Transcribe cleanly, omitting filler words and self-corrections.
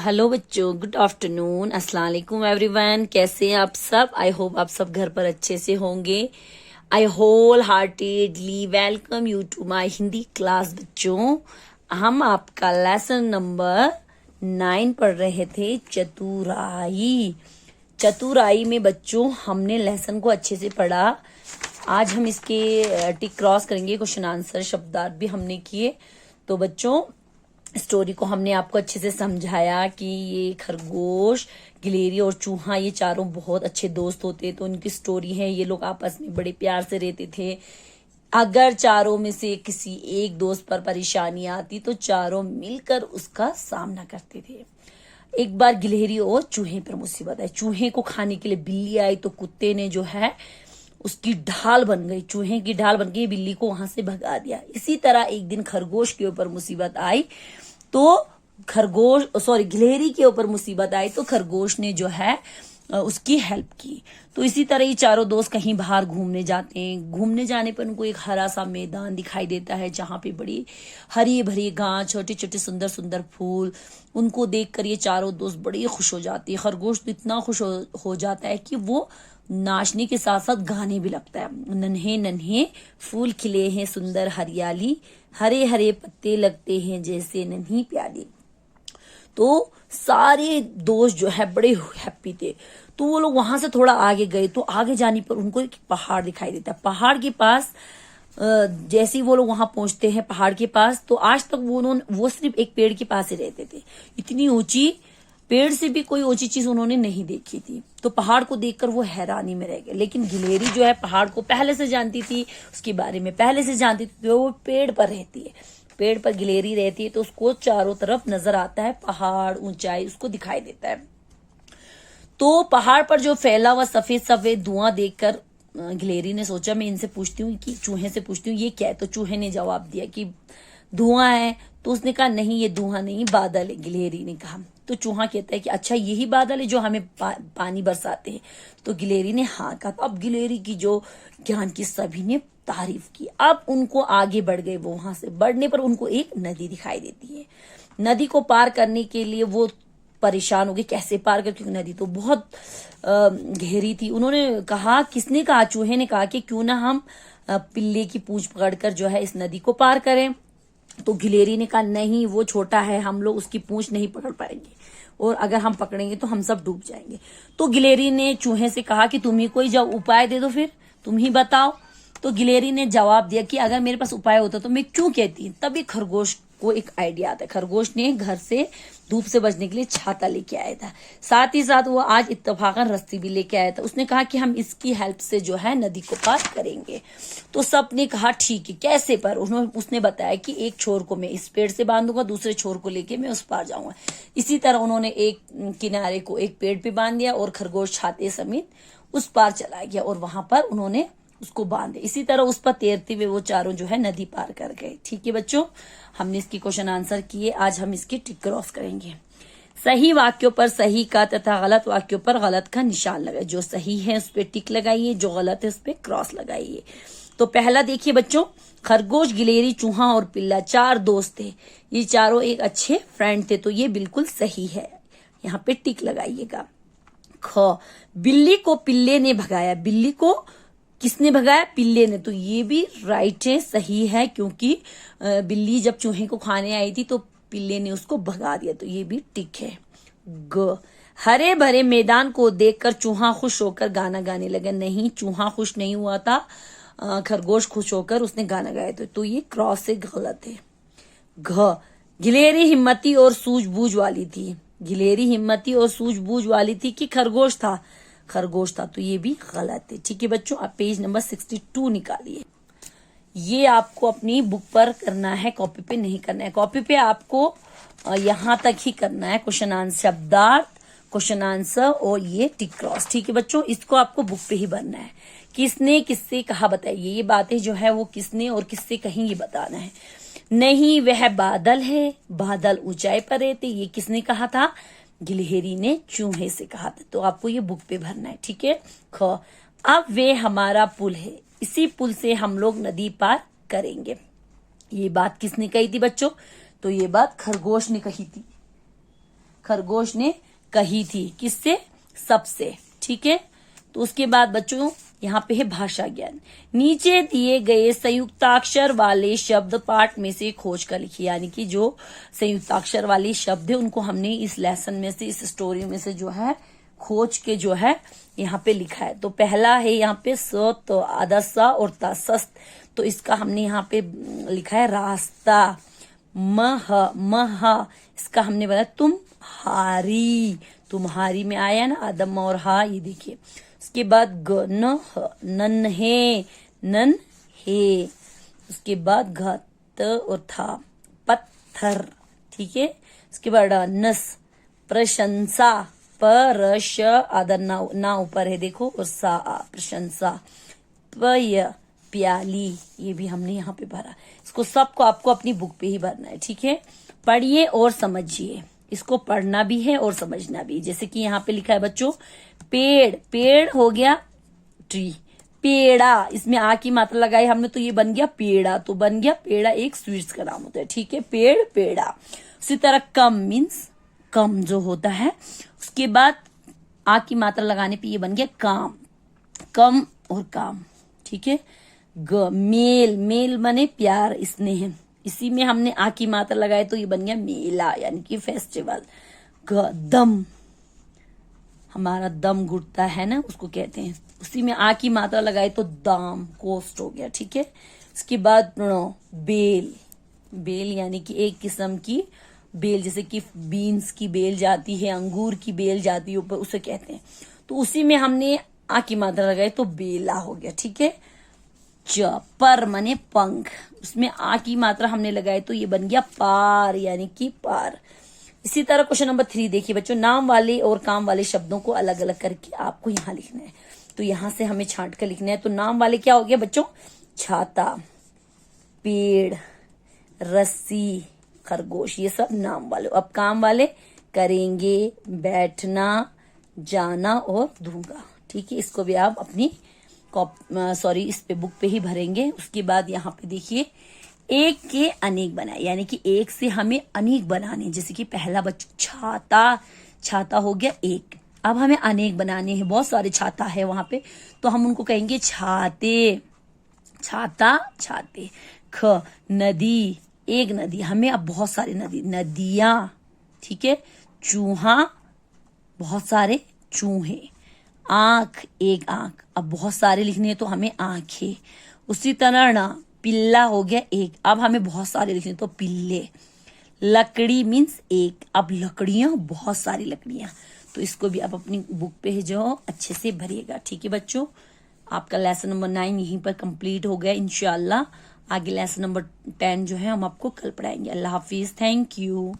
Hello बच्चों, good afternoon, अस्सलाम वालेकुम एवरीवन। कैसे हैं आप सब? आई होप आप सब घर पर अच्छे से होंगे। I whole heartedly welcome you to my Hindi class. बच्चों, हम आपका लेसन नंबर 9 पढ़ रहे थे, चतुराई। चतुराई में बच्चों हमने लेसन को अच्छे से पढ़ा। आज हम इसके टिक क्रॉस करेंगे, क्वेश्चन आंसर शब्दार्थ भी हमने किए। तो बच्चों, स्टोरी को हमने आपको अच्छे से समझाया कि ये खरगोश, गिलहरी और चूहा ये चारों बहुत अच्छे दोस्त होते। तो उनकी स्टोरी है, ये लोग आपस में बड़े प्यार से रहते थे। अगर चारों में से किसी एक दोस्त पर परेशानी आती तो चारों मिलकर उसका सामना करते थे। एक बार गिलहरी और चूहे पर मुसीबत आई। चूहे को खाने के लिए बिल्ली आई तो कुत्ते ने जो है उसकी ढाल बन गई, चूहे की ढाल बन गई, बिल्ली को वहां से भगा दिया। इसी तरह एक दिन खरगोश के ऊपर मुसीबत आई तो गिलहरी के ऊपर मुसीबत आई तो खरगोश ने जो है उसकी हेल्प की। तो इसी तरह ये चारों दोस्त कहीं बाहर घूमने जाते हैं। घूमने जाने पर उनको एक हरा सा मैदान दिखाई देता है जहां पे बड़ी हरी भरी घास, छोटे छोटे सुंदर सुंदर फूल। उनको देखकर ये चारों दोस्त बड़े खुश हो जाते हैं। खरगोश तो इतना खुश हो जाता है कि वो नाचने के साथ साथ गाने भी लगता है। नन्हे नन्हे फूल खिले हैं सुंदर हरियाली, हरे हरे पत्ते लगते हैं जैसे नन्ही प्याली। तो सारे दोस्त जो है बड़े हैप्पी थे। तो वो लोग वहां से थोड़ा आगे गए तो आगे जाने पर उनको एक पहाड़ दिखाई देता है। पहाड़ के पास जैसे ही वो लोग वहां पहुंचते हैं पहाड़ के पास, तो आज तक वो सिर्फ एक पेड़ के पास ही रहते थे। इतनी ऊंची, पेड़ से भी कोई ऊंची चीज उन्होंने नहीं देखी थी। तो पहाड़ को देखकर वो हैरानी में रह गए। लेकिन गिलहरी जो है पहाड़ को पहले से जानती थी, उसके बारे में पहले से जानती थी। तो वो पेड़ पर रहती है, पेड़ पर गिलहरी रहती है तो उसको चारों तरफ नजर आता है, पहाड़, ऊंचाई उसको दिखाई देता है। तो पहाड़ पर जो फैला हुआ सफेद सफेद धुआं देखकर गिलहरी ने सोचा मैं इनसे पूछती हूँ, कि चूहे से पूछती हूँ ये क्या है। तो चूहे ने जवाब दिया कि धुआं है। तो उसने कहा नहीं, ये धुआं नहीं, बादल है। गिलहरी ने कहा। तो चूहा कहता है कि अच्छा यही बादल है जो हमें पानी बरसाते हैं। तो गिलहरी ने हाँ कहा। तो अब गिलहरी की जो ज्ञान की सभी ने तारीफ की। अब उनको आगे बढ़ गए। वो वहां से बढ़ने पर उनको एक नदी दिखाई देती है। नदी को पार करने के लिए वो परेशान हो गए, कैसे पार कर, क्योंकि नदी तो बहुत गहरी थी। उन्होंने कहा, किसने कहा? चूहे ने कहा कि क्यों ना हम पिल्ले की पूंछ पकड़कर जो है इस नदी को पार करें। तो गिलहरी ने कहा नहीं, वो छोटा है, हम लोग उसकी पूंछ नहीं पकड़ पाएंगे, और अगर हम पकड़ेंगे तो हम सब डूब जाएंगे। तो गिलहरी ने चूहे से कहा कि तुम ही कोई जब उपाय दे दो, फिर तुम ही बताओ। तो गिलहरी ने जवाब दिया कि अगर मेरे पास उपाय होता तो मैं क्यों कहती। तभी खरगोश को एक आइडिया आता है। खरगोश ने घर से धूप से बचने के लिए छाता लेके आया था। साथ ही साथ वो आज इत्तेफाकन रस्सी भी लेके आया था। उसने कहा कि हम इसकी हेल्प से जो है नदी को पार करेंगे। तो सब ने कहा ठीक है, कैसे? पर उसने बताया कि एक छोर को मैं इस पेड़ से बांधूंगा, दूसरे छोर को लेके मैं उस पार जाऊंगा। इसी तरह उन्होंने एक किनारे को एक पेड़ पे बांध दिया और खरगोश छाते समेत उस पार चला गया और वहां पर उन्होंने उसको बांधे। इसी तरह उस पर तैरते हुए वो चारों जो है नदी पार कर गए। ठीक है बच्चों, हमने इसकी क्वेश्चन आंसर किए। आज हम इसकी टिक क्रॉस करेंगे। सही वाक्यों पर सही का तथा गलत वाक्यों पर गलत का निशान लगाइए। जो सही है उस पर टिक लगाइए, जो गलत है उस पर क्रॉस लगाइए। तो पहला देखिए बच्चों, खरगोश, गिलहरी, चूहा और पिल्ला 4 दोस्त थे। ये चारों एक अच्छे फ्रेंड थे, तो ये बिल्कुल सही है, यहाँ पे टिक लगाइएगा। ख, बिल्ली को पिल्ले ने भगाया। बिल्ली को किसने भगाया? पिल्ले ने। तो ये भी राइट है, सही है, क्योंकि बिल्ली जब चूहे को खाने आई थी तो पिल्ले ने उसको भगा दिया, तो ये भी टिक है। ग, हरे भरे मैदान को देखकर चूहा खुश होकर गाना गाने लगा। नहीं, चूहा खुश नहीं हुआ था, खरगोश खुश होकर उसने गाना गाया। तो ये क्रॉस से गलत है। घ, गिलहरी हिम्मती और सूझबूझ वाली थी। गिलहरी हिम्मती और सूझबूझ वाली थी कि खरगोश था? खरगोश था, तो ये भी गलत है। ठीक है बच्चों, आप पेज नंबर 62 निकालिए। ये आपको अपनी बुक पर करना है, कॉपी पे नहीं करना है। कॉपी पे आपको यहां तक ही करना है, क्वेश्चन आंसर, शब्दार्थ, क्वेश्चन आंसर और ये टिक क्रॉस। ठीक है बच्चों, इसको आपको बुक पे ही भरना है। किसने किससे कहा बताइए। ये बातें जो है वो किसने और किससे कहीं ये बताना है। नहीं, वह बादल है, बादल ऊंचाई पर रहते, ये किसने कहा था? गिलहरी ने चूहे से कहा था। तो आपको ये बुक पे भरना है। ठीक है। ख, अब वे हमारा पुल है, इसी पुल से हम लोग नदी पार करेंगे। ये बात किसने कही थी बच्चों? तो ये बात खरगोश ने कही थी। खरगोश ने कही थी। किससे? सबसे। ठीक है, तो उसके बाद बच्चों यहाँ पे है भाषा ज्ञान। नीचे दिए गए संयुक्ताक्षर वाले शब्द पाठ में से खोज कर लिखिए, यानी कि जो संयुक्ताक्षर वाले शब्द है उनको हमने इस लेसन में से, इस स्टोरी में से जो है खोज के जो है यहाँ पे लिखा है। तो पहला है यहाँ पे स, तो आधा सा और ता, सस्त। तो इसका हमने यहाँ पे लिखा है रास्ता। मह, इसका हमने बताया तुम्हारी। तुम्हारी में आया ना आदम और हा, ये देखिए। उसके बाद ग, नन्हे, नन्हे। उसके बाद घ, त और था, पत्थर। ठीक है, उसके बाद नस, प्रशंसा। परश आदर ना ऊपर है देखो, और सा प्रशंसा। पय, प्याली, ये भी हमने यहाँ पे भरा। इसको सबको आपको अपनी बुक पे ही भरना है। ठीक है, पढ़िए और समझिए। इसको पढ़ना भी है और समझना भी। जैसे कि यहाँ पे लिखा है बच्चों, पेड़, पेड़ हो गया ट्री। पेड़ा, इसमें आ की मात्रा लगाई हमने तो ये बन गया पेड़ा। तो बन गया पेड़ा, एक स्वीट्स का नाम होता है। ठीक है, पेड़, पेड़ा। उसी तरह कम मीन्स कम जो होता है, उसके बाद आ की मात्रा लगाने पे ये बन गया काम। कम और काम। ठीक है, ग, मेल, मेल बने प्यार, स्नेह। इसी में हमने आ की मात्रा लगाए तो ये बन गया मेला, यानी कि फेस्टिवल। ग, दम, हमारा दम घुटता है ना, उसको कहते हैं। उसी में आ की मात्रा लगाए तो दाम, कोस्ट हो गया। ठीक है, उसके बाद बेल, बेल यानी कि एक किस्म की बेल, जैसे कि बीन्स की बेल जाती है, अंगूर की बेल जाती है ऊपर, उसे कहते हैं। तो उसी में हमने आ की मात्रा लगाई तो बेला हो गया। ठीक है, च, पर माने पंख, उसमें आ की मात्रा हमने लगाई तो ये बन गया पार, यानी कि पार। इसी तरह क्वेश्चन नंबर 3 देखिए बच्चों, नाम वाले और काम वाले शब्दों को अलग अलग करके आपको यहाँ लिखना है। तो यहां से हमें छांट कर लिखना है। तो नाम वाले क्या हो गया बच्चों? छाता, पेड़, रस्सी, खरगोश, ये सब नाम वाले। अब काम वाले, करेंगे, बैठना, जाना और दूंगा। ठीक है, इसको भी आप अपनी इस पे बुक पे ही भरेंगे। उसके बाद यहाँ पे देखिए, एक के अनेक बनाए, यानी कि एक से हमें अनेक बनाने। जैसे कि पहला बच्चों छाता, छाता हो गया एक। अब हमें अनेक बनाने हैं, बहुत सारे छाता है वहां पे, तो हम उनको कहेंगे छाते, छाता, छाते। ख, नदी, एक नदी, हमें अब बहुत सारे नदी, नदियां। ठीक है, चूहा, बहुत सारे चूहे। आंख, एक आंख, अब बहुत सारे लिखने हैं तो हमें आंखें। उसी तरह ना, पिल्ला हो गया एक, अब हमें बहुत सारे लिखने तो पिल्ले। लकड़ी मीन्स एक, अब लकड़ियां, बहुत सारी लकड़ियां। तो इसको भी आप अपनी बुक पे जो अच्छे से भरिएगा। ठीक है बच्चों, आपका लेसन नंबर 9 यहीं पर कंप्लीट हो गया। इंशाल्लाह आगे लेसन नंबर 10 जो है हम आपको कल पढ़ाएंगे। अल्लाह हाफिज, थैंक यू।